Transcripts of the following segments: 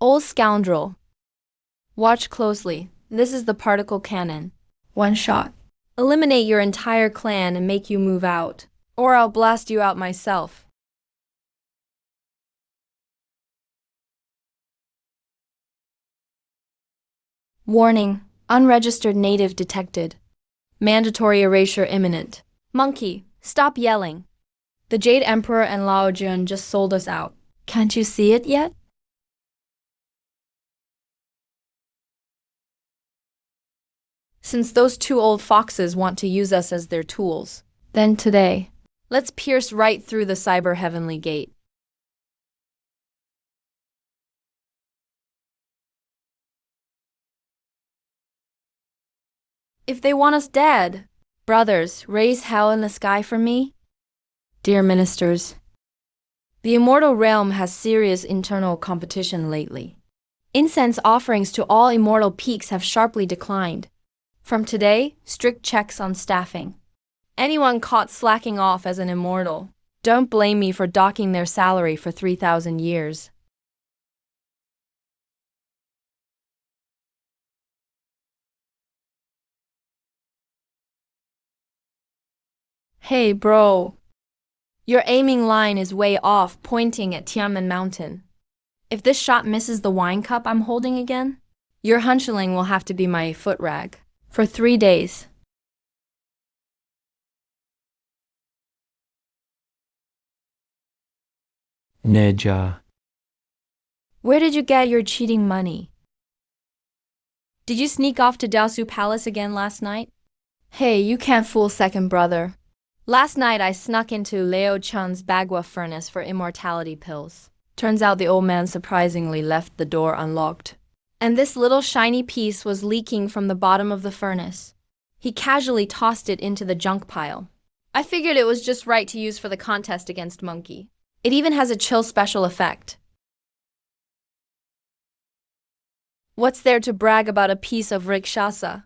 Old scoundrel. Watch closely. This is the particle cannon. One shot. Eliminate your entire clan and make you move out. Or I'll blast you out myself. Warning. Unregistered native detected. Mandatory erasure imminent. Monkey, stop yelling. The Jade Emperor and Lao Jun just sold us out. Can't you see it yet? Since those two old foxes want to use us as their tools, then today, let's pierce right through the cyber heavenly gate. If they want us dead, brothers, raise hell in the sky for me. Dear ministers, the immortal realm has serious internal competition lately. Incense offerings to all immortal peaks have sharply declined. From today, strict checks on staffing. Anyone caught slacking off as an immortal, don't blame me for docking their salary for 3,000 years. Hey bro, your aiming line is way off, pointing at Tianmen Mountain. If this shot misses the wine cup I'm holding again, your hunchling will have to be my foot rag for 3 days. Neja. Where did you get your cheating money? Did you sneak off to Daosu Palace again last night? Hey, you can't fool second brother. Last night I snuck into Leo Chun's Bagua furnace for immortality pills. Turns out the old man surprisingly left the door unlocked. And this little shiny piece was leaking from the bottom of the furnace. He casually tossed it into the junk pile. I figured it was just right to use for the contest against Monkey. It even has a chill special effect. What's there to brag about a piece of rikshasa?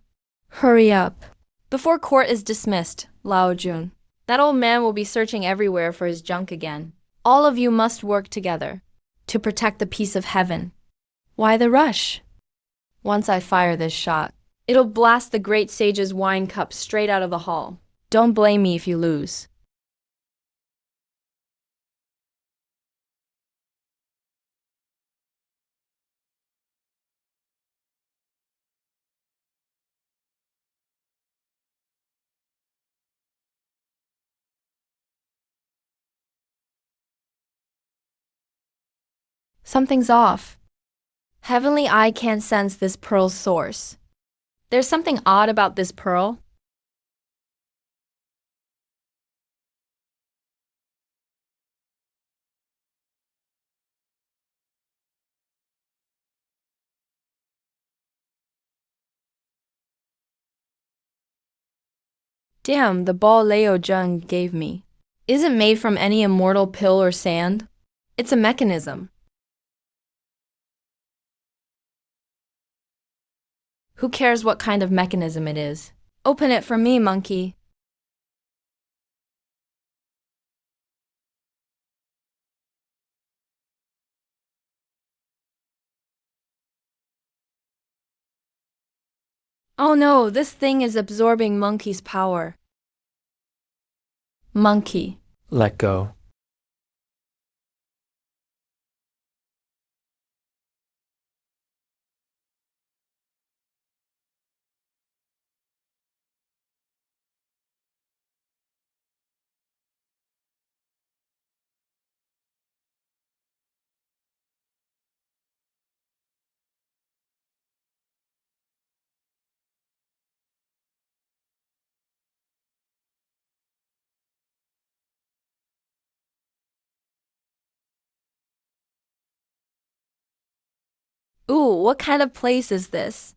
Hurry up. Before court is dismissed, Lao Jun. That old man will be searching everywhere for his junk again. All of you must work together to protect the peace of heaven. Why the rush? Once I fire this shot, it'll blast the great sage's wine cup straight out of the hall. Don't blame me if you lose. Something's off. Heavenly Eye can't sense this pearl's source. There's something odd about this pearl. Damn, the ball Leo Jun gave me isn't made from any immortal pill or sand. It's a mechanism. Who cares what kind of mechanism it is? Open it for me, monkey. Oh no, this thing is absorbing monkey's power. Monkey. Let go. Ooh, what kind of place is this?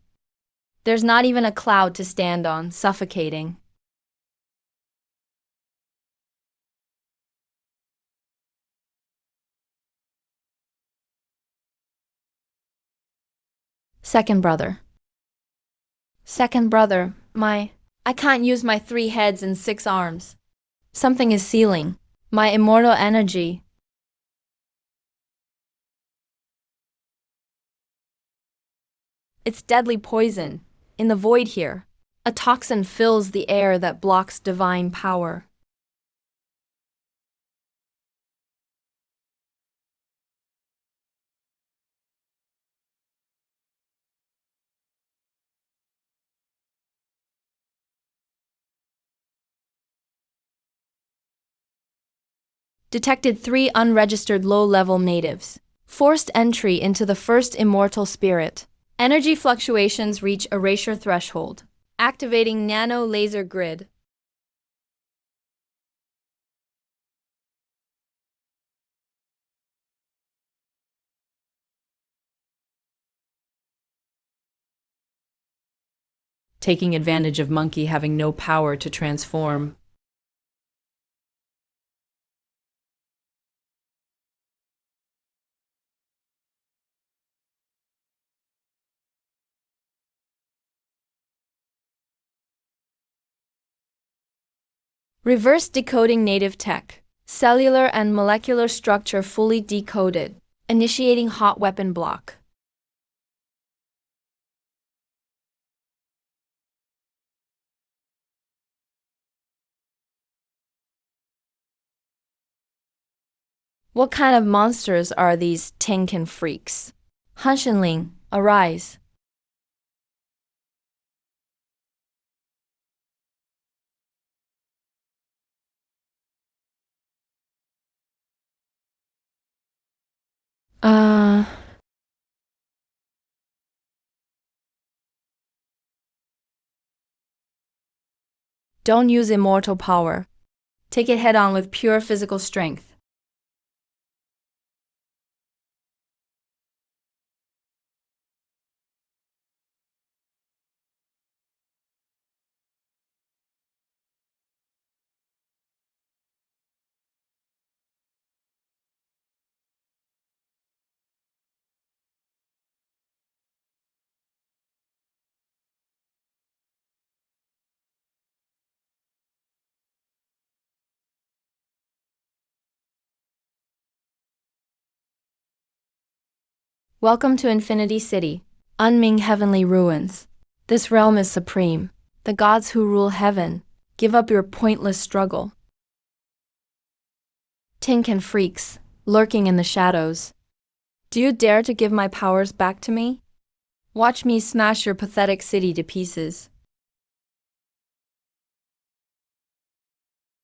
There's not even a cloud to stand on, suffocating. Second brother. Second brother, I can't use my 3 heads and 6 arms. Something is sealing my immortal energy. It's deadly poison. In the void here, a toxin fills the air that blocks divine power. Detected 3 unregistered low-level natives. Forced entry into the first immortal spirit. Energy fluctuations reach erasure threshold. Activating nano laser grid. Taking advantage of Monkey having no power to transform. Reverse decoding native tech. Cellular and molecular structure fully decoded. Initiating hot weapon block. What kind of monsters are these Tinkin freaks? Hanshinling, arise. Don't use immortal power. Take it head on with pure physical strength. Welcome to Infinity City, Unming Heavenly Ruins. This realm is supreme. The gods who rule heaven, give up your pointless struggle. Tinkin freaks, lurking in the shadows. Do you dare to give my powers back to me? Watch me smash your pathetic city to pieces.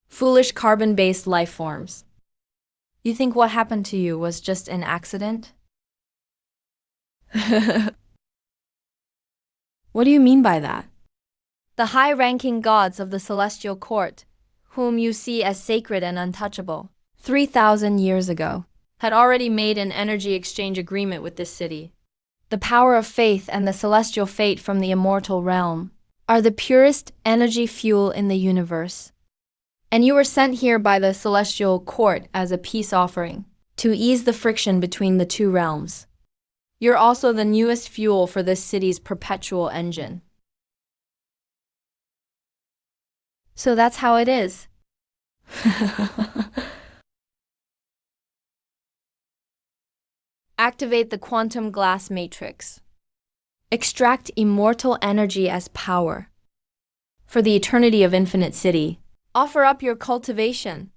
Foolish carbon-based life forms. You think what happened to you was just an accident? What do you mean by that? The high-ranking gods of the celestial court, whom you see as sacred and untouchable, 3,000 years ago, had already made an energy exchange agreement with this city. The power of faith and the celestial fate from the immortal realm are the purest energy fuel in the universe. And you were sent here by the celestial court as a peace offering, to ease the friction between the two realms. You're also the newest fuel for this city's perpetual engine. So that's how it is. Activate the quantum glass matrix. Extract immortal energy as power. For the eternity of Infinite City, offer up your cultivation.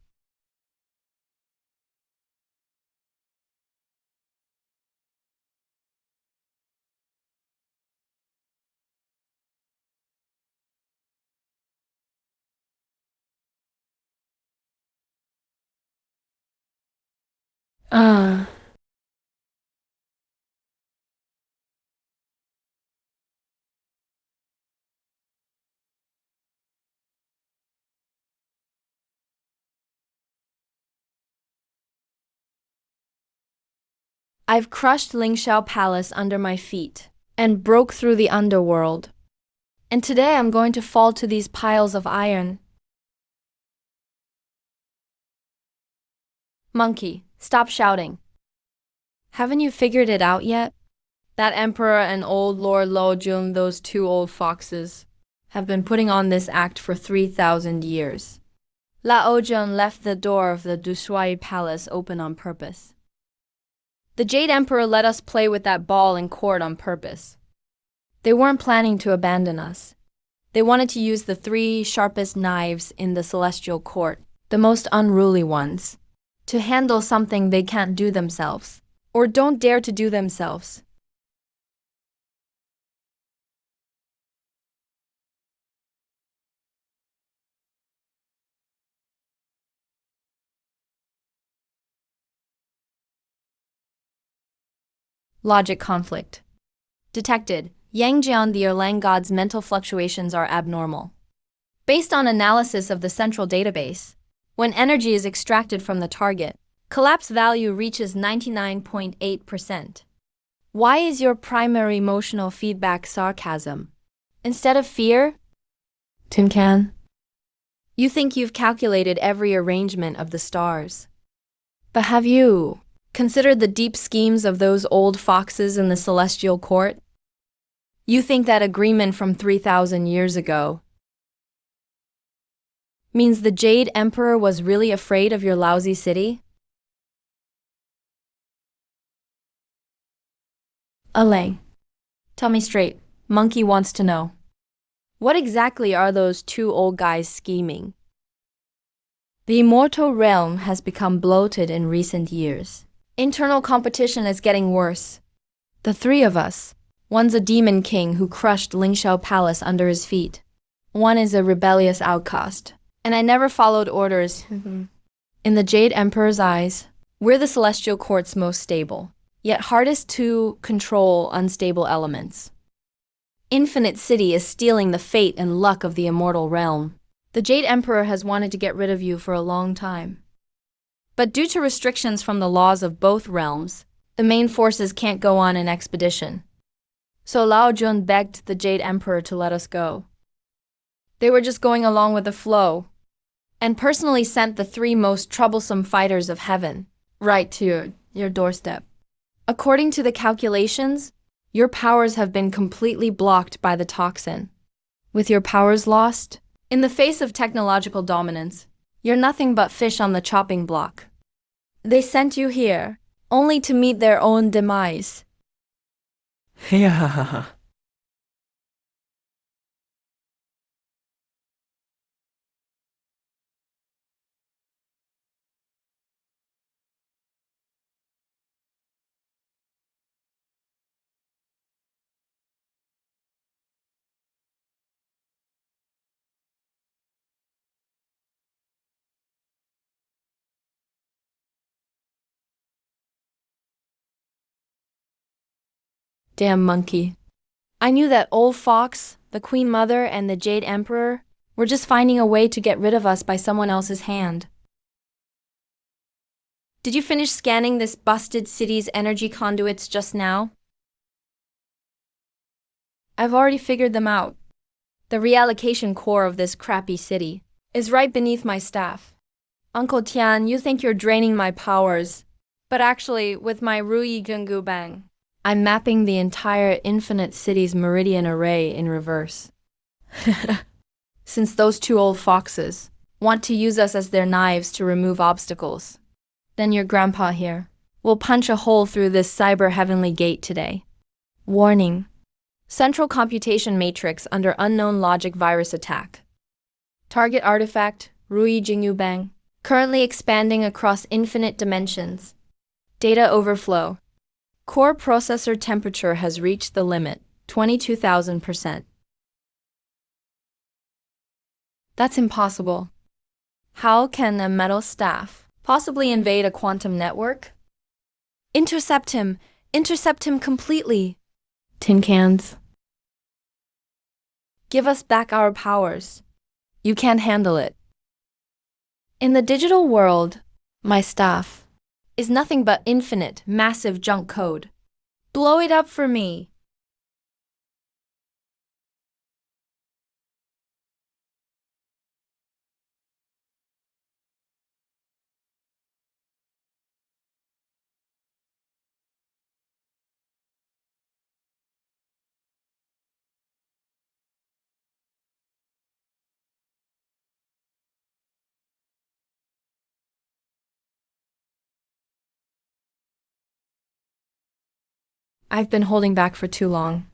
I've crushed Lingxiao Palace under my feet and broke through the underworld. And today I'm going to fall to these piles of iron. Monkey, stop shouting. Haven't you figured it out yet? That emperor and old Lord Lo Jun, those two old foxes, have been putting on this act for 3,000 years. Lao Jun left the door of the Dushuai Palace open on purpose. The Jade Emperor let us play with that ball in court on purpose. They weren't planning to abandon us. They wanted to use the three sharpest knives in the celestial court, the most unruly ones, to handle something they can't do themselves, or don't dare to do themselves. Logic conflict. Detected. Yang Jian, the Erlang god's mental fluctuations are abnormal. Based on analysis of the central database, when energy is extracted from the target, collapse value reaches 99.8%. Why is your primary emotional feedback sarcasm instead of fear? Tin Can. You think you've calculated every arrangement of the stars. But have you considered the deep schemes of those old foxes in the celestial court? You think that agreement from 3,000 years ago means the Jade Emperor was really afraid of your lousy city? Elaine, tell me straight. Monkey wants to know. What exactly are those two old guys scheming? The immortal realm has become bloated in recent years. Internal competition is getting worse. The three of us, one's a demon king who crushed Lingxiao Palace under his feet. One is a rebellious outcast, and I never followed orders. In the Jade Emperor's eyes, we're the celestial court's most stable, yet hardest to control unstable elements. Infinite City is stealing the fate and luck of the immortal realm. The Jade Emperor has wanted to get rid of you for a long time. But due to restrictions from the laws of both realms, the main forces can't go on an expedition. So Lao Jun begged the Jade Emperor to let us go. They were just going along with the flow, and personally sent the three most troublesome fighters of heaven right to your doorstep. According to the calculations, your powers have been completely blocked by the toxin. With your powers lost, in the face of technological dominance, you're nothing but fish on the chopping block. They sent you here, only to meet their own demise. Yeah. Damn monkey. I knew that old fox, the Queen Mother, and the Jade Emperor were just finding a way to get rid of us by someone else's hand. Did you finish scanning this busted city's energy conduits just now? I've already figured them out. The reallocation core of this crappy city is right beneath my staff. Uncle Tian, you think you're draining my powers, but actually, with my Ruyi Gungu Bang, I'm mapping the entire Infinite City's meridian array in reverse. Since those two old foxes want to use us as their knives to remove obstacles, then your grandpa here will punch a hole through this cyber heavenly gate today. Warning. Central computation matrix under unknown logic virus attack. Target artifact, Ruyi Jingyu Bang, currently expanding across infinite dimensions. Data overflow. Core processor temperature has reached the limit, 22,000%. That's impossible. How can a metal staff possibly invade a quantum network? Intercept him! Intercept him completely! Tin cans. Give us back our powers. You can't handle it. In the digital world, my staff is nothing but infinite, massive junk code. Blow it up for me. I've been holding back for too long.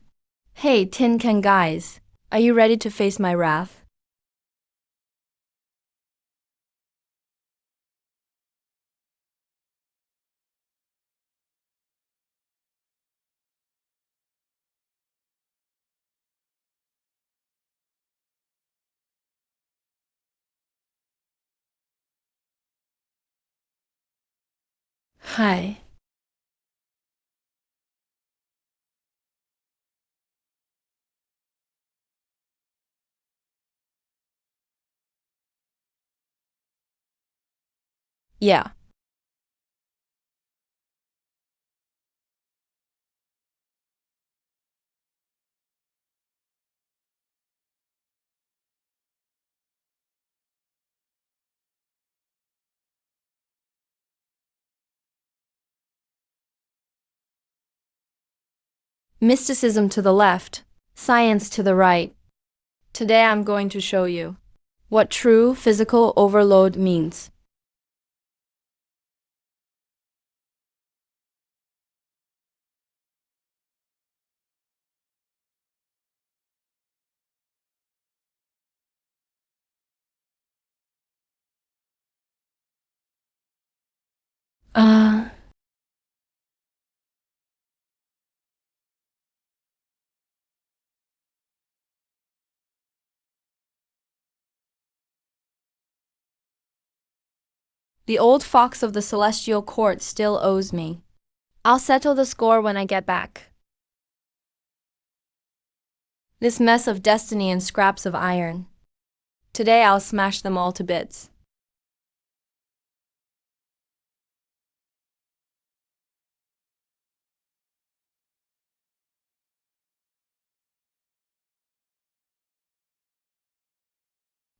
Hey, Tin Can guys, are you ready to face my wrath? Hi. Yeah. Mysticism to the left, science to the right. Today I'm going to show you what true physical overload means. Uh, the old fox of the celestial court still owes me. I'll settle the score when I get back. This mess of destiny and scraps of iron. Today I'll smash them all to bits.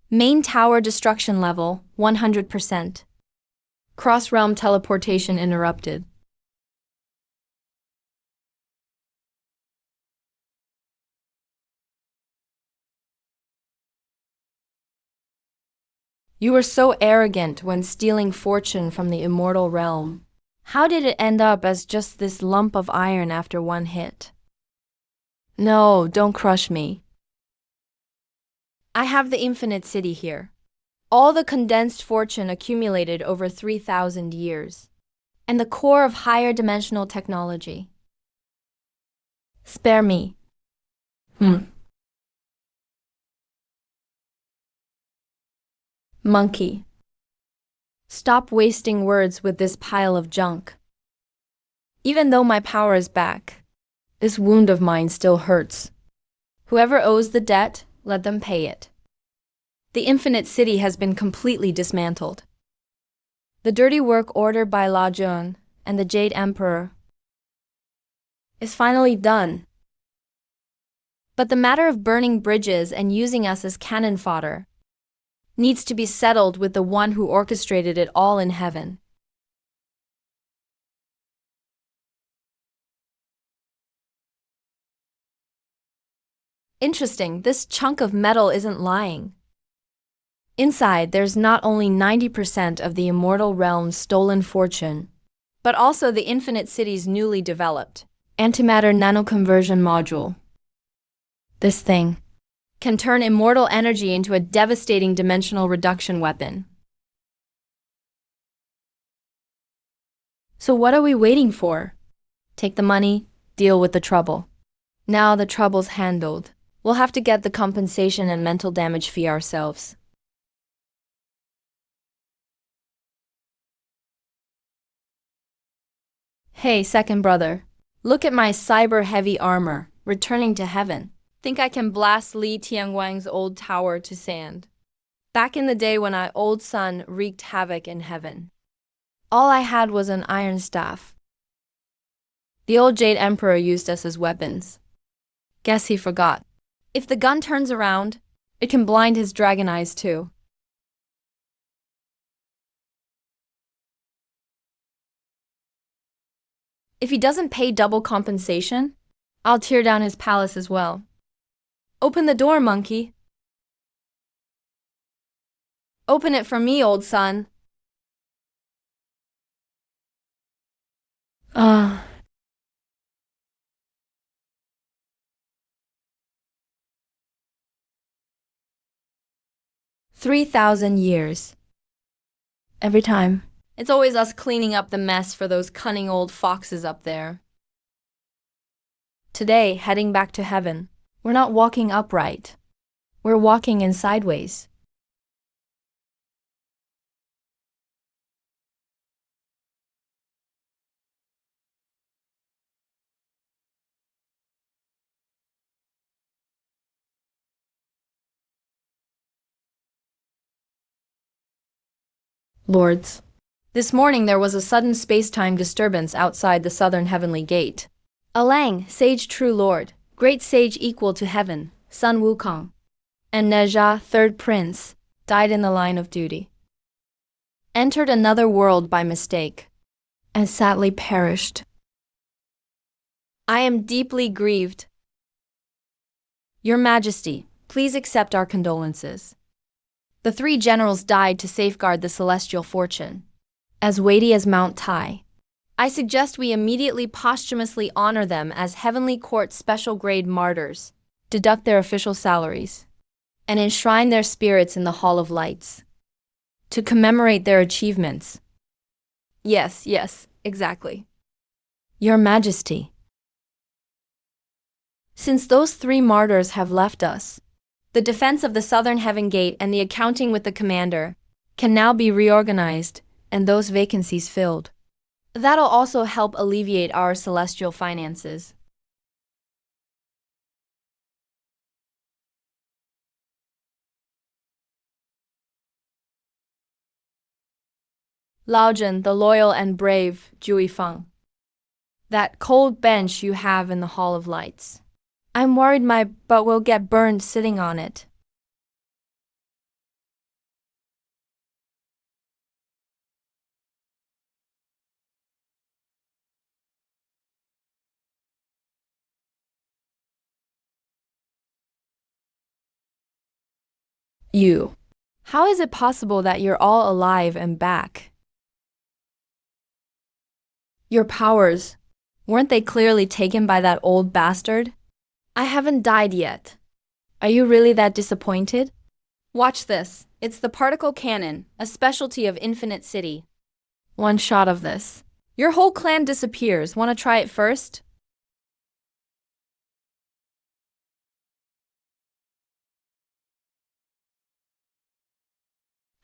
Main tower destruction level, 100%. Cross-realm teleportation interrupted. You were so arrogant when stealing fortune from the immortal realm. How did it end up as just this lump of iron after one hit? No, don't crush me. I have the infinite city here. All the condensed fortune accumulated over 3,000 years. And the core of higher dimensional technology. Spare me. Monkey. Stop wasting words with this pile of junk. Even though my power is back, this wound of mine still hurts. Whoever owes the debt, let them pay it. The infinite city has been completely dismantled. The dirty work ordered by La Jun and the Jade Emperor is finally done. But the matter of burning bridges and using us as cannon fodder needs to be settled with the one who orchestrated it all in heaven. Interesting, this chunk of metal isn't lying. Inside, there's not only 90% of the immortal realm's stolen fortune, but also the infinite city's newly developed antimatter nanoconversion module. This thing can turn immortal energy into a devastating dimensional reduction weapon. So what are we waiting for? Take the money, deal with the trouble. Now the trouble's handled. We'll have to get the compensation and mental damage fee ourselves. Hey, second brother. Look at my cyber-heavy armor, returning to heaven. Think I can blast Li Tianguang's old tower to sand. Back in the day when our old sun wreaked havoc in heaven. All I had was an iron staff. The old Jade Emperor used us as weapons. Guess he forgot. If the gun turns around, it can blind his dragon eyes too. If he doesn't pay double compensation, I'll tear down his palace as well. Open the door, monkey. Open it for me, old son. Ah. 3,000 years. Every time. It's always us cleaning up the mess for those cunning old foxes up there. Today, heading back to heaven, we're not walking upright. We're walking in sideways. Lords. This morning there was a sudden space-time disturbance outside the southern heavenly gate. Alang, sage true lord, great sage equal to heaven, Sun Wukong, and Nezha, third prince, died in the line of duty. Entered another world by mistake, and sadly perished. I am deeply grieved. Your Majesty, please accept our condolences. The 3 generals died to safeguard the celestial fortune, as weighty as Mount Tai. I suggest we immediately posthumously honor them as Heavenly Court special grade martyrs, deduct their official salaries, and enshrine their spirits in the Hall of Lights, to commemorate their achievements. Yes, exactly. Your Majesty. Since those 3 martyrs have left us, the defense of the Southern Heaven Gate and the accounting with the commander can now be reorganized and those vacancies filled. That'll also help alleviate our celestial finances. Laojun, the loyal and brave Jui Feng. That cold bench you have in the Hall of Lights. I'm worried my butt will get burned sitting on it. You. How is it possible that you're all alive and back? Your powers, weren't they clearly taken by that old bastard? I haven't died yet. Are you really that disappointed? Watch this. It's the particle cannon, a specialty of Infinite City. One shot of this. Your whole clan disappears. Want to try it first?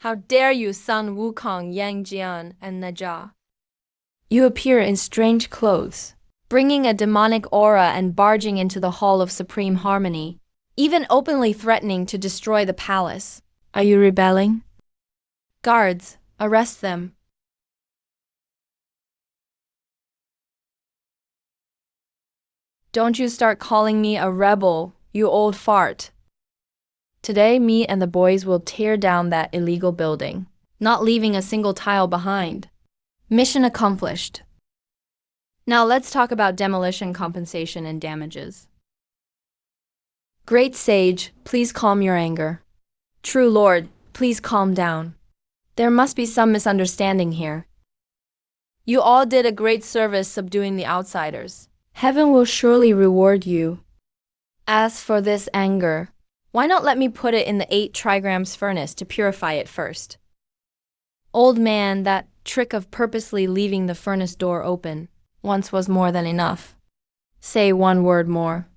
How dare you, Sun Wukong, Yang Jian, and Nezha? You appear in strange clothes, bringing a demonic aura and barging into the Hall of Supreme Harmony, even openly threatening to destroy the palace. Are you rebelling? Guards, arrest them. Don't you start calling me a rebel, you old fart. Today, me and the boys will tear down that illegal building, not leaving a single tile behind. Mission accomplished. Now let's talk about demolition compensation and damages. Great Sage, please calm your anger. True Lord, please calm down. There must be some misunderstanding here. You all did a great service subduing the outsiders. Heaven will surely reward you. As for this anger, why not let me put it in the 8 trigrams furnace to purify it first? Old man, that trick of purposely leaving the furnace door open once was more than enough. Say one word more,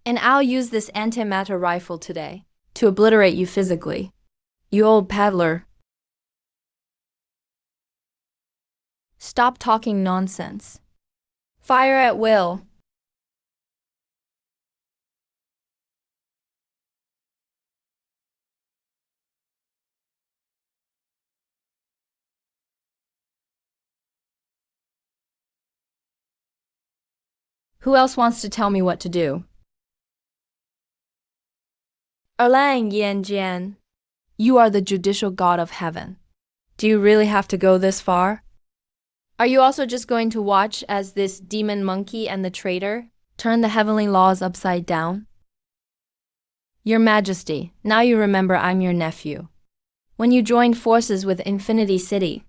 and I'll use this antimatter rifle today to obliterate you physically. You old paddler. Stop talking nonsense. Fire at will. Who else wants to tell me what to do? Erlang Yanjian, you are the judicial god of heaven. Do you really have to go this far? Are you also just going to watch as this demon monkey and the traitor turn the heavenly laws upside down? Your Majesty, now you remember I'm your nephew. When you joined forces with Infinity City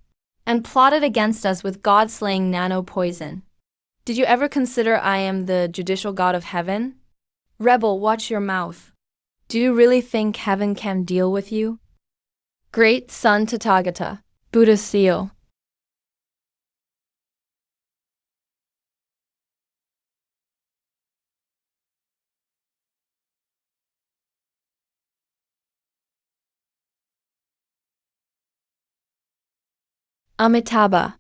and plotted against us with God-slaying nano-poison, did you ever consider I am the judicial god of heaven? Rebel, watch your mouth. Do you really think heaven can deal with you? Great Son Tathagata, Buddha seal. Amitabha.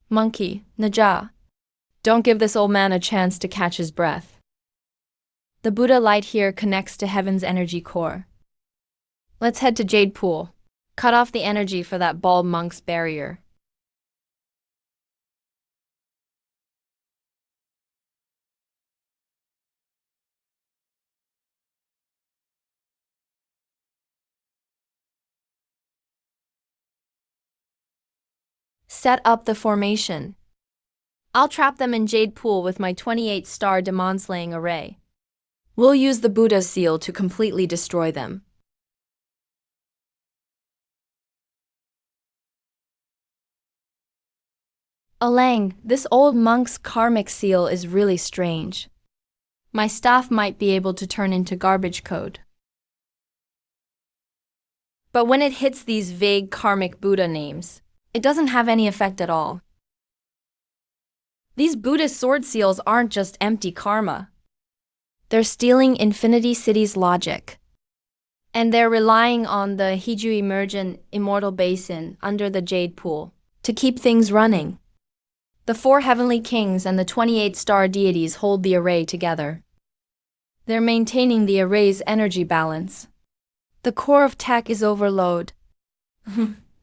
Monkey, Naja. Don't give this old man a chance to catch his breath. The Buddha light here connects to heaven's energy core. Let's head to Jade Pool. Cut off the energy for that bald monk's barrier. Set up the formation. I'll trap them in Jade Pool with my 28-star demon-slaying array. We'll use the Buddha seal to completely destroy them. Alang, this old monk's karmic seal is really strange. My staff might be able to turn into garbage code. But when it hits these vague karmic Buddha names, it doesn't have any effect at all. These Buddhist sword seals aren't just empty karma. They're stealing Infinity City's logic. And they're relying on the Hiju Emergent Immortal Basin under the Jade Pool to keep things running. The 4 heavenly kings and the 28-star deities hold the array together. They're maintaining the array's energy balance. The core of tech is overload.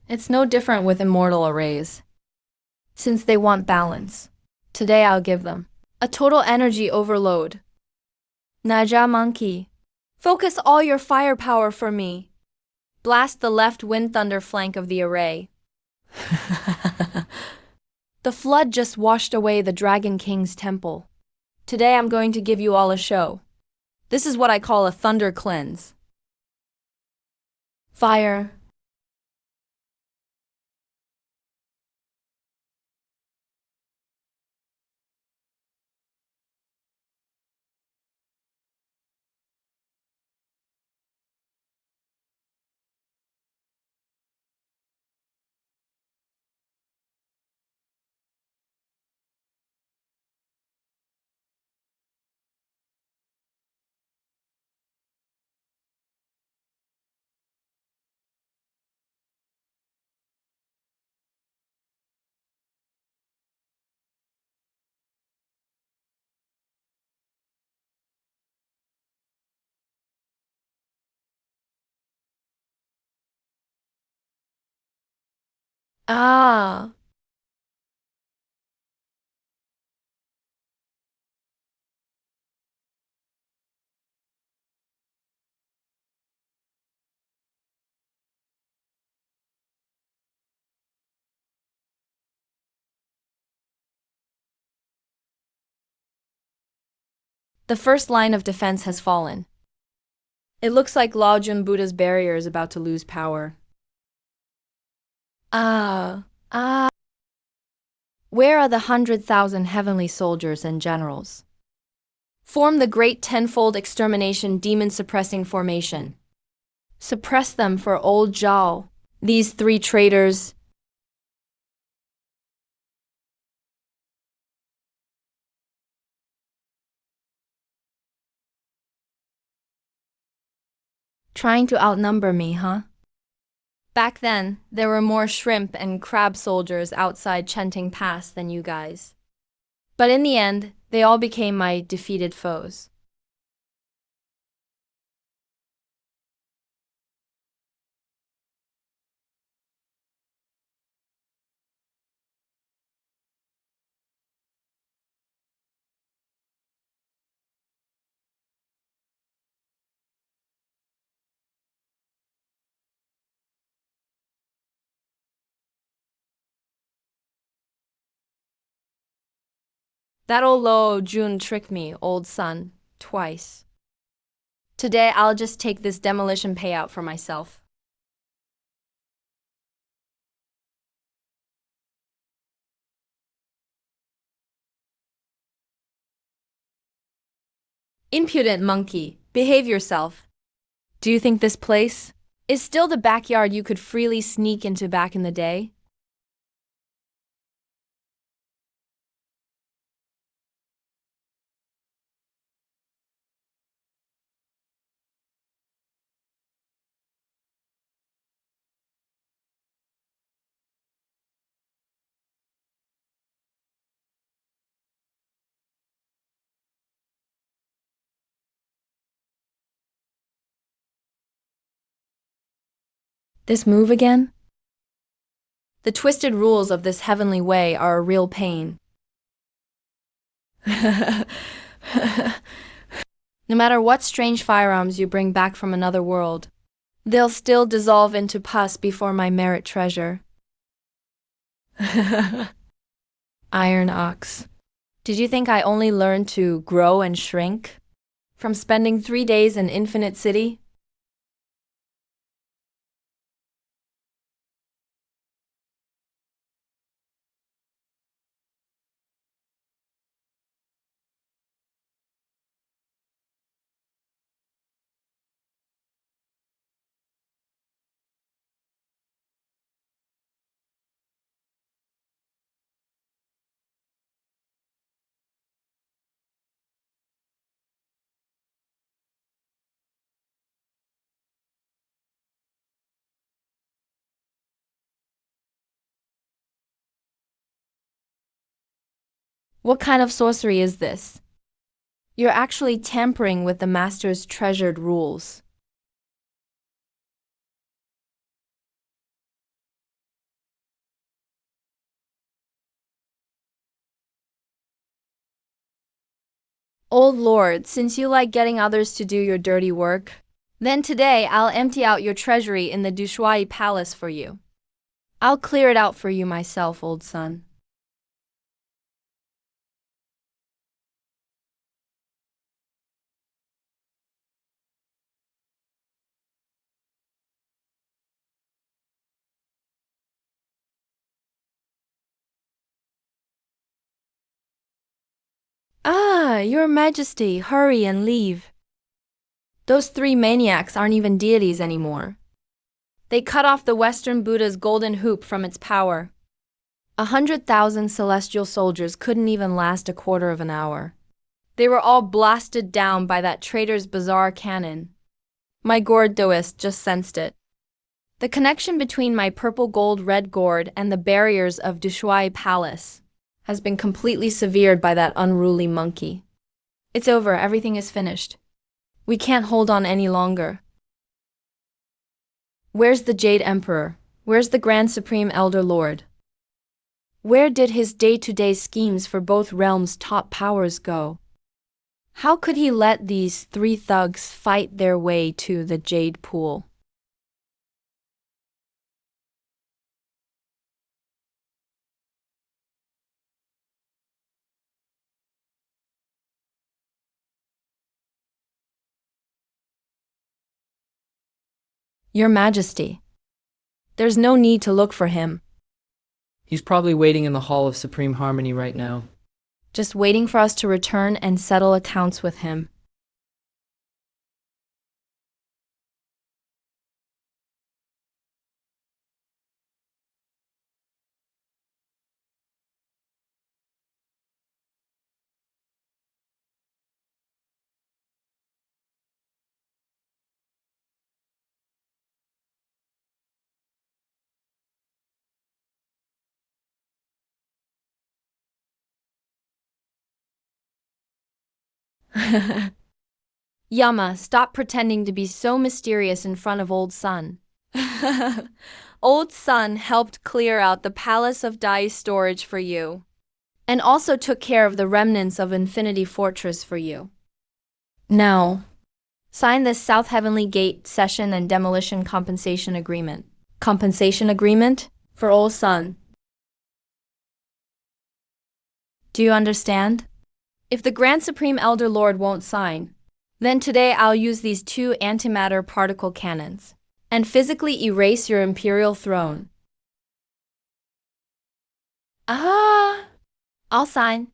It's no different with immortal arrays. Since they want balance, today I'll give them a total energy overload. Naja Monkey, focus all your firepower for me. Blast the left wind thunder flank of the array. The flood just washed away the Dragon King's temple. Today I'm going to give you all a show. This is what I call a thunder cleanse. Fire. Ah. The first line of defense has fallen. It looks like Laojun Buddha's barrier is about to lose power. Ah. Where are the 100,000 heavenly soldiers and generals? Form the great tenfold extermination demon-suppressing formation. Suppress them for old Zhao. These 3 traitors. Trying to outnumber me, huh? Back then, there were more shrimp and crab soldiers outside Chenting Pass than you guys. But in the end, they all became my defeated foes. That old Lo Jun tricked me, old son, twice. Today I'll just take this demolition payout for myself. Impudent monkey, behave yourself. Do you think this place is still the backyard you could freely sneak into back in the day? This move again? The twisted rules of this heavenly way are a real pain. No matter what strange firearms you bring back from another world, they'll still dissolve into pus before my merit treasure. Iron ox. Did you think I only learned to grow and shrink from spending 3 days in Infinite City? What kind of sorcery is this? You're actually tampering with the master's treasured rules. Old Lord, since you like getting others to do your dirty work, then today I'll empty out your treasury in the Dushuai Palace for you. I'll clear it out for you myself, old son. Ah, your majesty, hurry and leave. Those 3 maniacs aren't even deities anymore. They cut off the Western Buddha's golden hoop from its power. 100,000 celestial soldiers couldn't even last a quarter of an hour. They were all blasted down by that traitor's bizarre cannon. My gourd Taoist just sensed it. The connection between my purple gold red gourd and the barriers of Dushuai Palace has been completely severed by that unruly monkey. It's over, everything is finished. We can't hold on any longer. Where's the Jade Emperor? Where's the Grand Supreme Elder Lord? Where did his day-to-day schemes for both realms' top powers go? How could he let these 3 thugs fight their way to the Jade Pool? Your Majesty, there's no need to look for him. He's probably waiting in the Hall of Supreme Harmony right now. Just waiting for us to return and settle accounts with him. Yama, stop pretending to be so mysterious in front of Old Sun. Old Sun helped clear out the Palace of Dai storage for you, and also took care of the remnants of Infinity Fortress for you. Now, sign this South Heavenly Gate Cession and Demolition Compensation Agreement. Compensation Agreement for Old Sun. Do you understand? If the Grand Supreme Elder Lord won't sign, then today I'll use these 2 antimatter particle cannons and physically erase your imperial throne. I'll sign.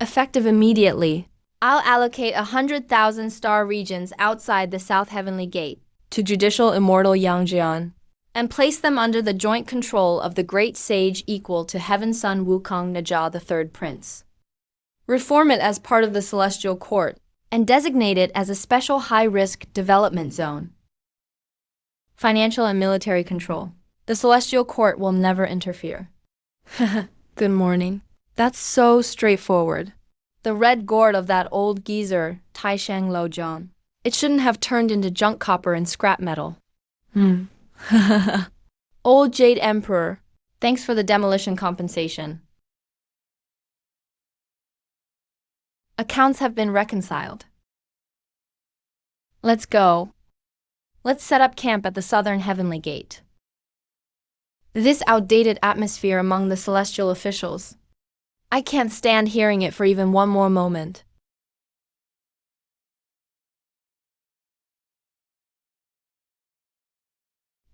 Effective immediately, I'll allocate 100,000 star regions outside the South Heavenly Gate to judicial immortal Yangjian, and place them under the joint control of the great sage equal to Heaven's Son Wukong Najia the Third Prince. Reform it as part of the Celestial Court, and designate it as a special high-risk development zone. Financial and military control. The Celestial Court will never interfere. Good morning. That's so straightforward. The red gourd of that old geezer, Taishang Lojian. It shouldn't have turned into junk copper and scrap metal. Old Jade Emperor, thanks for the demolition compensation. Accounts have been reconciled. Let's go. Let's set up camp at the southern heavenly gate. This outdated atmosphere among the celestial officials. I can't stand hearing it for even one more moment.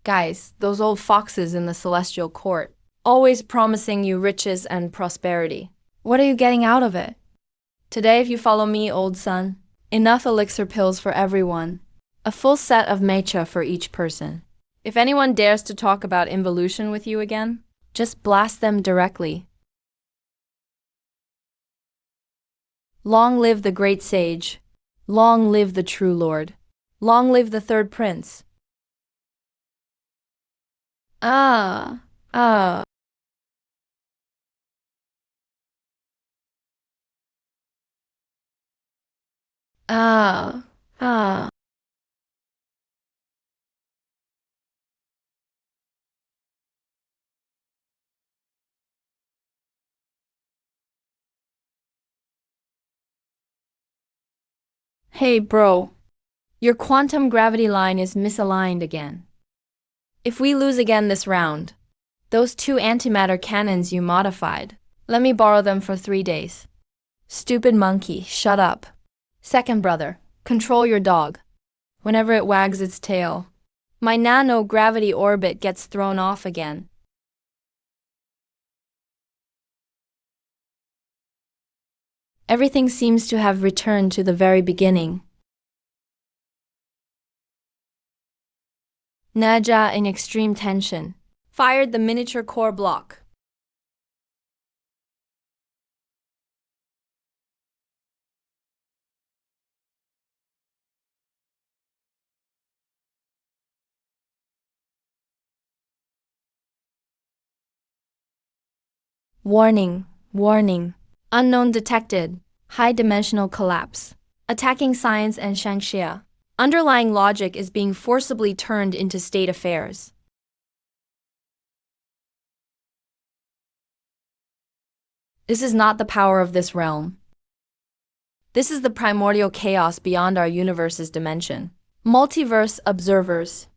Guys, those old foxes in the celestial court, always promising you riches and prosperity. What are you getting out of it? Today, if you follow me, old son, enough elixir pills for everyone. A full set of mecha for each person. If anyone dares to talk about involution with you again, just blast them directly. Long live the great sage. Long live the true lord. Long live the third prince. Ah. Hey bro, your quantum gravity line is misaligned again. If we lose again this round, those 2 antimatter cannons you modified, let me borrow them for 3 days. Stupid monkey, shut up. Second brother, control your dog. Whenever it wags its tail, my nano-gravity orbit gets thrown off again. Everything seems to have returned to the very beginning. Najia, in extreme tension, fired the miniature core block. Warning, warning. Unknown detected. High-dimensional collapse. Attacking science and Shangxia. Underlying logic is being forcibly turned into state affairs. This is not the power of this realm. This is the primordial chaos beyond our universe's dimension. Multiverse observers,